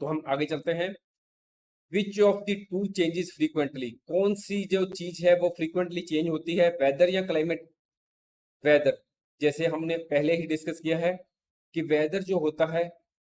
तो हम आगे चलते हैं। Which of the two changes frequently, कौन सी जो चीज है वो फ्रीक्वेंटली चेंज होती है, वेदर या क्लाइमेट? वेदर, जैसे हमने पहले ही डिस्कस किया है कि वेदर जो होता है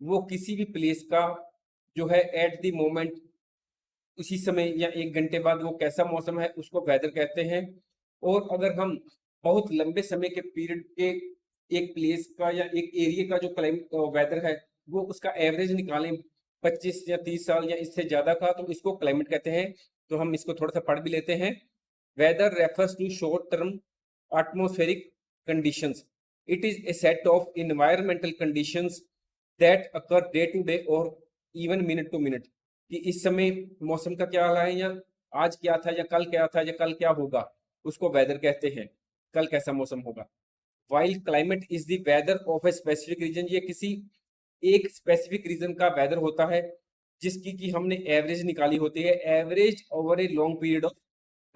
वो किसी भी प्लेस का जो है एट द मोमेंट, उसी समय या एक घंटे बाद वो कैसा मौसम है उसको वेदर कहते हैं। और अगर हम बहुत लंबे समय के पीरियड के एक प्लेस का या एक एरिया का जो क्लाइमेट वेदर है वो उसका एवरेज निकालें 25 या 30 साल या इससे ज्यादा का, तो इसको क्लाइमेट कहते हैं। तो हम इसको थोड़ा सा पढ़ भी लेते हैं। Weather refers to short term atmospheric conditions. It is a set of environmental conditions that occur day to day or even minute to minute. कि इस समय मौसम का क्या हाल है, या आज क्या था या कल क्या था या कल क्या होगा, उसको वेदर कहते हैं। कल कैसा मौसम होगा। While climate is the weather of a specific region, ये किसी एक स्पेसिफिक रीजन का वेदर होता है जिसकी कि हमने एवरेज निकाली होती है, average over a long period of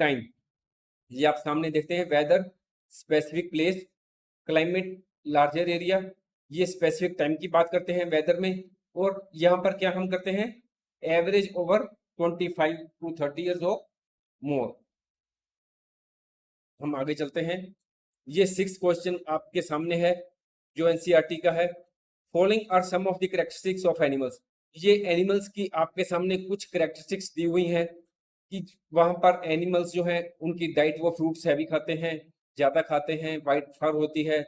time. ये आप सामने देखते हैं, weather specific place, climate larger area, ये स्पेसिफिक टाइम की बात करते हैं वेदर में। और यहाँ पर क्या हम करते हैं, एवरेज ओवर 25 to 30 इयर्स और मोर। हम आगे चलते हैं। ये 6 क्वेश्चन आपके सामने है जो एनसीईआरटी का है। Following are some of the characteristics of animals, ये एनिमल्स की आपके सामने कुछ कैरेक्टरिस्टिक्स दी हुई हैं कि वहां पर एनिमल्स जो हैं उनकी डाइट, वो फ्रूट्स हैवी खाते हैं, ज्यादा खाते हैं, वाइट फर होती है,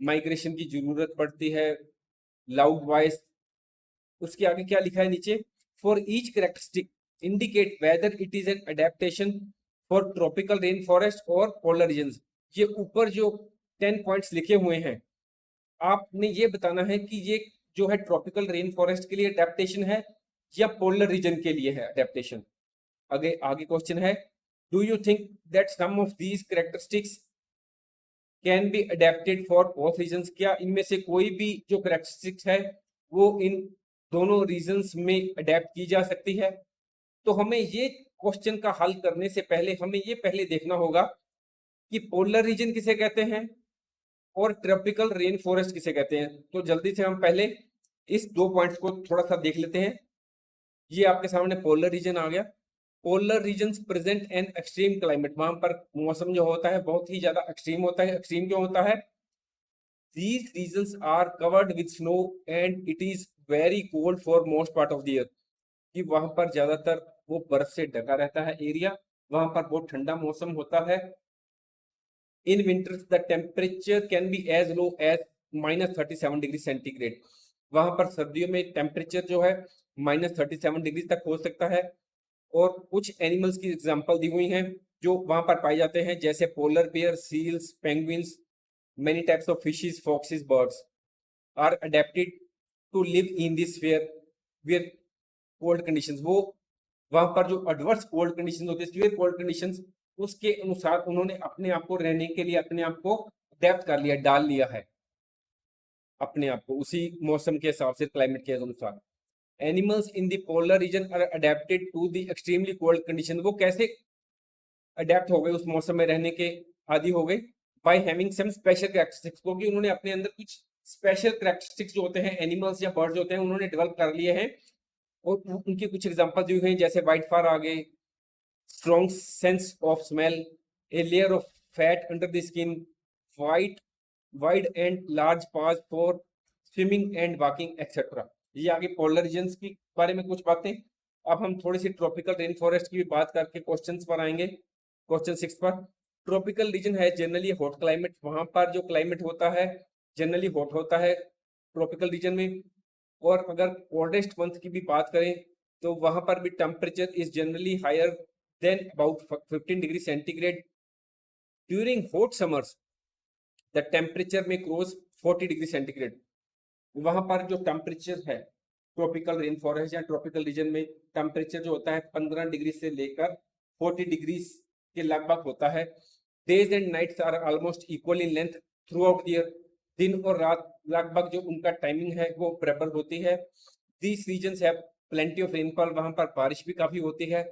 माइग्रेशन की जरूरत पड़ती है, लाउड वॉइस। उसके आगे क्या लिखा है नीचे, for each characteristic indicate whether it is an adaptation for tropical rain forest और पोलर रीजन्स। ये ऊपर जो 10 पॉइंट्स लिखे हुए हैं, आपने ये बताना है कि ये जो है ट्रॉपिकल रेन फॉरेस्ट के लिए अडेप्टेशन है या पोलर रीजन के लिए है अडेप्टेशन। आगे आगे क्वेश्चन है, do you think that some of these characteristics can be adapted for both regions, क्या इनमें से कोई भी जो कैरेक्टरिस्टिक्स है वो इन दोनों रीजन्स में अडेप्ट की जा सकती है? तो हमें ये क्वेश्चन का हल करने से पहले हमें ये पहले देखना होगा कि पोलर रीजन किसे कहते हैं और ट्रॉपिकल रेन फॉरेस्ट किसे कहते हैं। तो जल्दी से हम पहले इस 2 पॉइंट्स को थोड़ा सा देख लेते हैं। ये आपके सामने पोलर रीजन आ गया। Polar regions present an extreme climate, वहां पर मौसम जो होता है बहुत ही ज्यादा एक्सट्रीम होता है। एक्सट्रीम क्यों होता है? These regions are covered with snow and it is very cold for most part of the year, कि वहां पर ज्यादातर वो बर्फ से ढका रहता है एरिया, वहां पर बहुत ठंडा मौसम होता है। In winters the temperature can be as low as -37 degree centigrade, वहां पर सर्दियों में टेम्परेचर जो है -37 डिग्री तक हो सकता है। और कुछ एनिमल्स की एग्जांपल दी हुई हैं जो वहां पर पाए जाते हैं, जैसे polar bear, seals, penguins, many types of fishes, foxes, birds are adapted to live in this where cold conditions, वो वहां पर जो adverse cold conditions होते हैं, severe cold conditions, उसके अनुसार उन्होंने अपने आप को रहने के लिए अपने आप को अडेप्ट कर लिया, डाल लिया है अपने आप को उसी मौसम के हिसाब से, क्लाइमेट के अनुसार। Animals in the polar region are adapted to the extremely cold condition, वो कैसे अडेप्ट हो गए, उस मौसम में रहने के आदि हो गए, by having some special characteristics, क्योंकि उन्होंने अपने अंदर कुछ स्पेशल कैरेक्टरिस्टिक्स जो होते हैं एनिमल्स या बर्ड्स होते हैं उन्होंने डेवलप कर लिए हैं। और उनकी कुछ एग्जांपल दी हुई हैं, जैसे वाइट फर आ गए, strong sense of smell, a layer of fat under the skin, white wide and large paws for swimming and walking etcetera. ये आगे पोलर रीजन्स की बारे में कुछ बातें। अब हम थोड़ी सी ट्रॉपिकल रेन फॉरेस्ट की भी बात करके क्वेश्चंस पर आएंगे। क्वेश्चन 6 पर, ट्रॉपिकल रीजन है जनरली हॉट क्लाइमेट, वहां पर जो क्लाइमेट होता है जनरली हॉट होता है ट्रॉपिकल रीजन में। और अगर कोल्डेस्ट मंथ की भी बात करें तो वहां पर भी temperature is generally higher than about 15 degree centigrade. During hot summers the temperature may cross 40 degree centigrade, वहां पर जो टेम्परेचर है ट्रॉपिकल रेन फॉरेस्ट या ट्रॉपिकल रीजन में टेम्परेचर जो होता है 15 डिग्री से लेकर 40 डिग्री के लगभग होता है। Days and nights are almost equal in length throughout year, दिन और रात लगभग जो उनका टाइमिंग है वो बराबर होती है। This region have plenty of rainfall, वहां पर बारिश भी काफी होती है।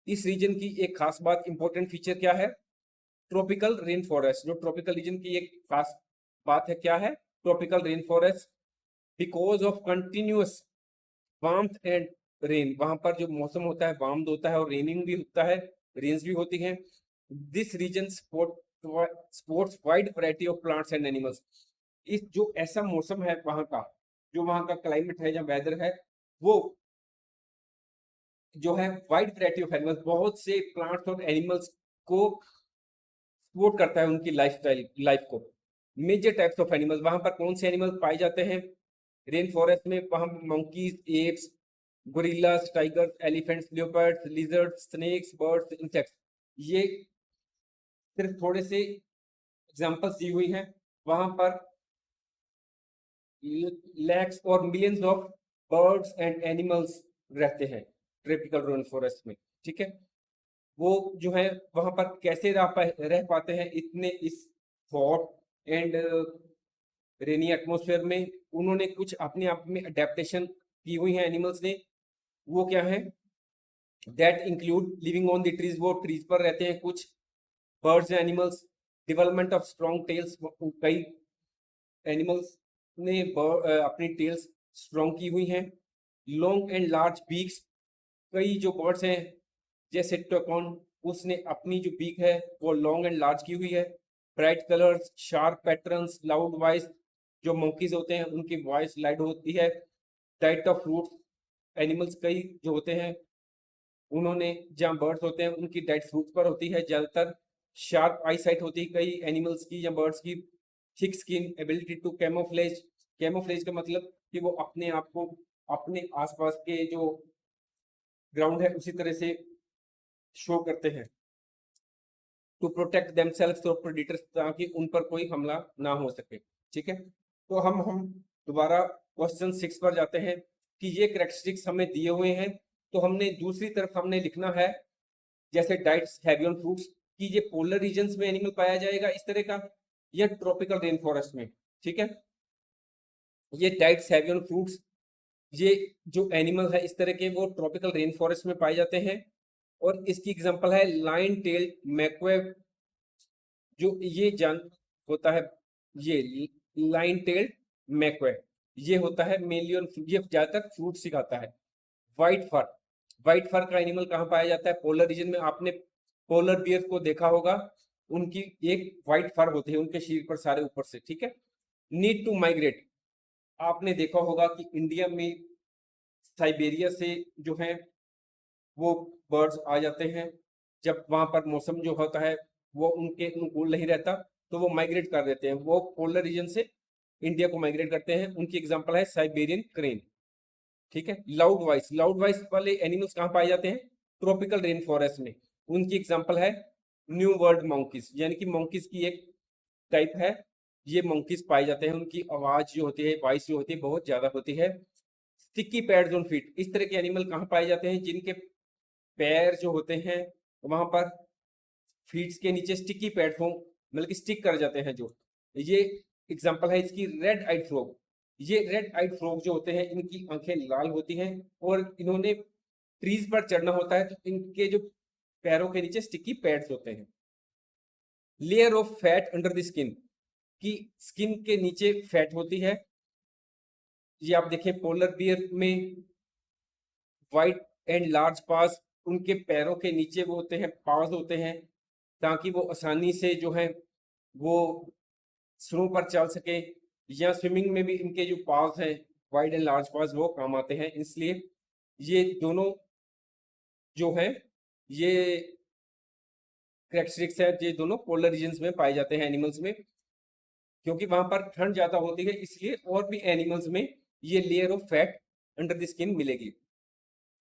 इस रीजन की एक खास बात, इंपॉर्टेंट फीचर क्या है, ट्रॉपिकल रेन फॉरेस्ट, जो ट्रॉपिकल रीजन की एक खास बात है क्या है, tropical rain forest, because of continuous warmth and rain, वहां पर जो मौसम होता है वार्म होता है और रेनिंग भी होता है, रेन्स भी होती हैं। This region sports wide variety of plants and animals. इस जो ऐसा मौसम है वहां का, जो वहां का क्लाइमेट है या वेदर है, वो जो है वाइड वैरायटी ऑफ एनिमल्स, बहुत से प्लांट्स और एनिमल्स को सपोर्ट करता है उनकी लाइफ को। मेजर टाइप्स ऑफ एनिमल्स, वहां पर कौन से एनिमल्स पाए जाते हैं रेन फॉरेस्ट में? वहां monkeys, apes, gorillas, tigers, elephants, leopards, lizards, snakes, birds, insects. ये सिर्फ थोड़े से एग्जांपल्स दी हुई हैं। वहां पर लैक्स और millions of birds and animals रहते हैं ट्रॉपिकल रेन फॉरेस्ट में, ठीक है। वो जो है वहां पर कैसे रह पाते हैं इतने इस हॉट एंड रेनी एटमोसफेयर में? उन्होंने कुछ अपने आप में अडेप्टेशन की हुई है एनिमल्स ने। वो क्या है? That include living on the trees, वो ट्रीज पर रहते हैं कुछ birds animals. Development of strong tails, कई एनिमल्स ने अपनी टेल्स स्ट्रॉन्ग की हुई हैं। लॉन्ग एंड लार्ज बीक्स, कई जो बर्ड्स हैं जैसे टोकॉन, उसने अपनी जो बीक है वो लॉन्ग एंड लार्ज की हुई है। Bright colours, sharp patterns, loud voice, जो मंकीज होते हैं उनकी वॉइस लाइट होती है। डाइट ऑफ फ्रूट्स, एनिमल्स कई जो होते हैं उन्होंने, जहाँ बर्ड्स होते हैं उनकी डाइट फ्रूट पर होती है ज़्यादातर। शार्प आई साइट होती है कई एनिमल्स की या बर्ड्स की। Thick skin, ability to camouflage, camouflage का मतलब कि वो अपने आप को अपने आसपास के जो ग्राउंड है उसी तरह से शो करते हैं। To protect themselves from predators, ताकि उन पर कोई हमला ना हो सके, ठीक है। तो हम दोबारा क्वेश्चन 6 पर जाते हैं कि ये कैरेक्टरिस्टिक्स हमें दिए हुए हैं, तो हमने दूसरी तरफ हमने लिखना है जैसे डाइट्स हैवी ऑन फ्रूट्स, कि ये पोलर रीजन्स में एनिमल पाया जाएगा इस तरह का, या ट्रॉपिकल रेन फॉरेस्ट में, ठीक है। ये डाइट्स हैवी ऑन फ्रूट्स, ये जो एनिमल है इस तरह के वो ट्रॉपिकल रेन फॉरेस्ट में पाए जाते हैं। और इसकी एग्जांपल है लाइन टेल मैक्वे, जो ये जान होता है, ये लाइन टेल्ड मैक्वे, ये होता है मेनली और ये ज्यादातर फ्रूट सिखाता है। व्हाइट फर, व्हाइट फर का एनिमल कहाँ पाया जाता है? पोलर रीजन में। आपने पोलर बियर को देखा होगा, उनकी एक व्हाइट फर होती है उनके शरीर पर सारे ऊपर से, ठीक है। नीड टू माइग्रेट, आपने देखा होगा कि इंडिया में साइबेरिया से जो है वो बर्ड्स आ जाते हैं, जब वहां पर मौसम जो होता है वो उनके अनुकूल नहीं रहता तो वो माइग्रेट कर देते हैं, वो पोलर रीजन से इंडिया को माइग्रेट करते हैं। उनकी एग्जांपल है साइबेरियन क्रेन, ठीक है। लाउड वॉइस, लाउड वॉइस वाले एनिमल्स कहाँ पाए जाते हैं? ट्रॉपिकल रेन फॉरेस्ट में। उनकी एग्जांपल है न्यू वर्ल्ड मंकीज, यानी कि मंकीज की एक टाइप है, ये मंकीज पाए जाते हैं। उनकी आवाज जो होती है, वॉइस जो होती है बहुत ज्यादा होती है। स्टिकी पैड्स ऑन फीट, इस तरह के एनिमल कहाँ पाए जाते हैं? जिनके पैर जो होते हैं वहां पर फीट्स के नीचे स्टिकी पैड हो, मतलब कि स्टिक कर जाते हैं जो, ये एग्जांपल है इसकी रेड आइड फ्रॉग। ये रेड आइड फ्रॉग जो होते हैं इनकी आंखें लाल होती हैं और इन्होंने ट्रीज पर चढ़ना होता है तो इनके जो पैरों के नीचे स्टिकी पैड्स होते हैं। Layer of fat under the skin, की स्किन के नीचे फैट होती है। ये आप देखें पोलर बियर में वाइट एंड लार्ज पास, उनके पैरों के नीचे वो होते हैं, पास होते हैं, ताकि वो आसानी से जो है वो स्नो पर चल सके। या स्विमिंग में भी इनके जो पास हैं वाइड एंड लार्ज पास वो काम आते हैं। इसलिए ये दोनों जो है ये कैरेक्टरिस्टिक्स है, ये दोनों पोलर रीजन्स में पाए जाते हैं एनिमल्स में, क्योंकि वहां पर ठंड ज्यादा होती है इसलिए और भी एनिमल्स में ये layer of fat under the skin मिलेगी।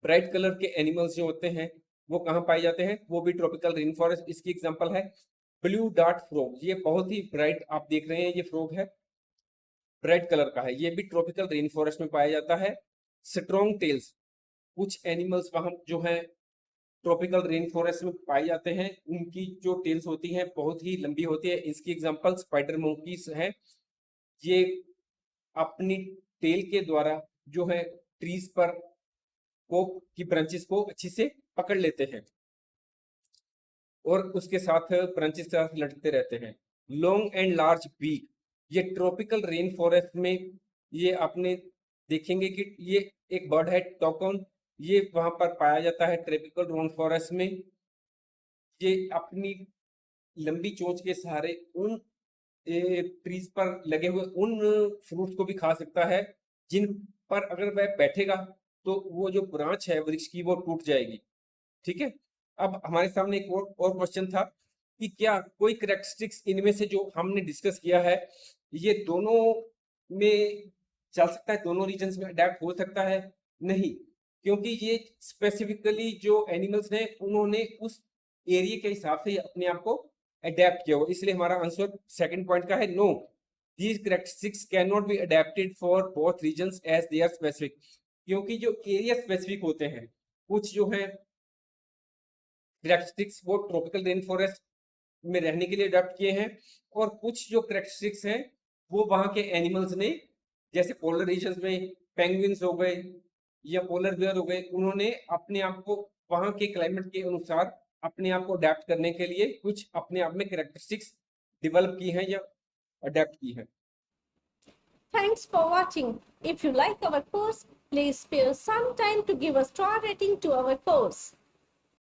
ब्राइट कलर के एनिमल्स जो होते हैं वो कहाँ पाए जाते हैं? वो भी ट्रॉपिकल रेन फॉरेस्ट। इसकी एग्जांपल है ब्लू डार्ट फ्रॉग, ये बहुत ही ब्राइट आप देख रहे हैं ये फ्रॉग है, ब्राइट कलर का है, ये भी ट्रॉपिकल रेन फॉरेस्ट में पाया जाता है। स्ट्रॉन्ग टेल्स, कुछ एनिमल्स वहां जो है ट्रॉपिकल रेन फॉरेस्ट में पाए जाते हैं, उनकी जो टेल्स होती हैं बहुत ही लंबी होती है। इसकी एग्जांपल स्पाइडर मंकीज है, ये अपनी टेल के द्वारा जो है ट्रीज पर को की ब्रांचेस को अच्छी से पकड़ लेते हैं और उसके साथ ब्रांचेस के साथ लटकते रहते हैं। लॉन्ग एंड लार्ज बीक, ये ट्रॉपिकल रेन फॉरेस्ट में ये अपने देखेंगे कि ये एक बर्ड है टोकन, ये वहां पर पाया जाता है ट्रॉपिकल रेन फॉरेस्ट में। ये अपनी लंबी चोंच के सहारे उन ट्रीज पर लगे हुए उन फ्रूट्स को भी खा सकता है जिन पर अगर वह बैठेगा तो वो जो ब्रांच है वृक्ष की वो टूट जाएगी। ठीक है। अब हमारे सामने एक और क्वेश्चन था कि क्या कोई करेक्टरिस्टिक्स इनमें से जो हमने डिस्कस किया है ये दोनों में चल सकता है, दोनों रीजन्स में अडेप्ट हो सकता है? नहीं, क्योंकि ये स्पेसिफिकली जो एनिमल्स हैं उन्होंने उस एरिया के हिसाब से अपने आप को अडेप्ट किया हुआ, इसलिए हमारा आंसर सेकंड पॉइंट का है no, these characteristics can not be adapted for both regions as they are specific. क्योंकि जो एरिया स्पेसिफिक होते हैं, कुछ जो है करेक्टरिस्टिक्स वो ट्रॉपिकल रेन फॉरेस्ट में रहने के लिए अडॉप्ट किए हैं, और कुछ जो करेक्टरिस्टिक्स हैं वो वहां के एनिमल्स ने, जैसे पोलर रीजन्स में पेंगुइन्स हो गए या पोलर बियर हो गए, उन्होंने अपने आप को वहां के क्लाइमेट के अनुसार अपने आप को अडेप्ट करने के लिए कुछ अपने आप में करेक्टरिस्टिक्स डेवलप की हैं या अडेप्ट की हैं। Thanks for watching. If you like our course, please spare some time to give a star rating to our course.